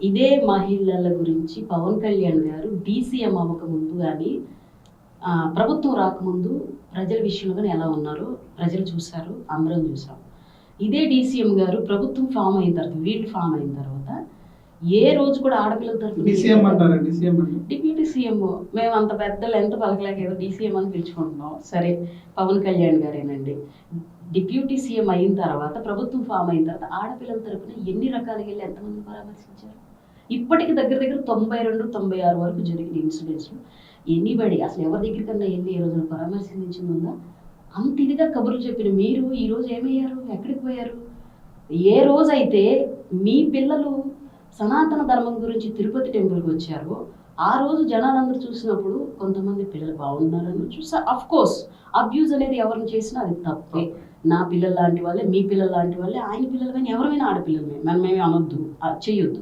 ఇదే మహిళల గురించి పవన్ కళ్యాణ్ గారు డీసీఎం అవ్వకముందు గానీ ప్రభుత్వం రాకముందు ప్రజల విషయంలో గానీ ఎలా ఉన్నారో ప్రజలు చూశారు, అందరం చూసాం. ఇదే డీసీఎం గారు ప్రభుత్వం ఫామ్ అయిన తర్వాత, వీళ్ళు ఫామ్ అయిన తర్వాత ఏ రోజు కూడా ఆడపిల్లల తరఫున డిప్యూటీ సీఎం మేము అంత పెద్దలు ఎంత పలకలేక ఏదో డీసీఎం అని పిలుచుకుంటున్నాం. సరే, పవన్ కళ్యాణ్ గారేనండి. డిప్యూటీ సీఎం అయిన తర్వాత, ప్రభుత్వం ఫామ్ అయిన తర్వాత ఆడపిల్లల తరఫున ఎన్ని రకాలుగా వెళ్ళి ఎంతమంది పరామర్శించారు? ఇప్పటికి దగ్గర దగ్గర 92-96 వరకు జరిగిన ఇన్సిడెంట్స్లో ఎనీబడి అసలు ఎవరి దగ్గరికన్నా వెళ్ళి ఏ రోజున పరామర్శించిందా? అంత ఇదిగా కబుర్లు చెప్పిన మీరు ఈరోజు ఏమయ్యారు? ఎక్కడికి పోయారు? ఏ రోజైతే మీ పిల్లలు సనాతన ధర్మం గురించి తిరుపతి టెంపుల్కి వచ్చారో ఆ రోజు జనాలందరూ చూసినప్పుడు కొంతమంది పిల్లలు బాగున్నారని చూసా. అఫ్ కోర్స్ అబ్యూజ్ అనేది ఎవరిని చేసినా అది తప్పే. నా పిల్లలు లాంటి వాళ్ళే, మీ పిల్లలు లాంటి వాళ్ళే, ఆయన పిల్లలు కానీ ఎవరైనా ఆడపిల్లలమే, మేమేమి అనొద్దు, చెయ్యొద్దు.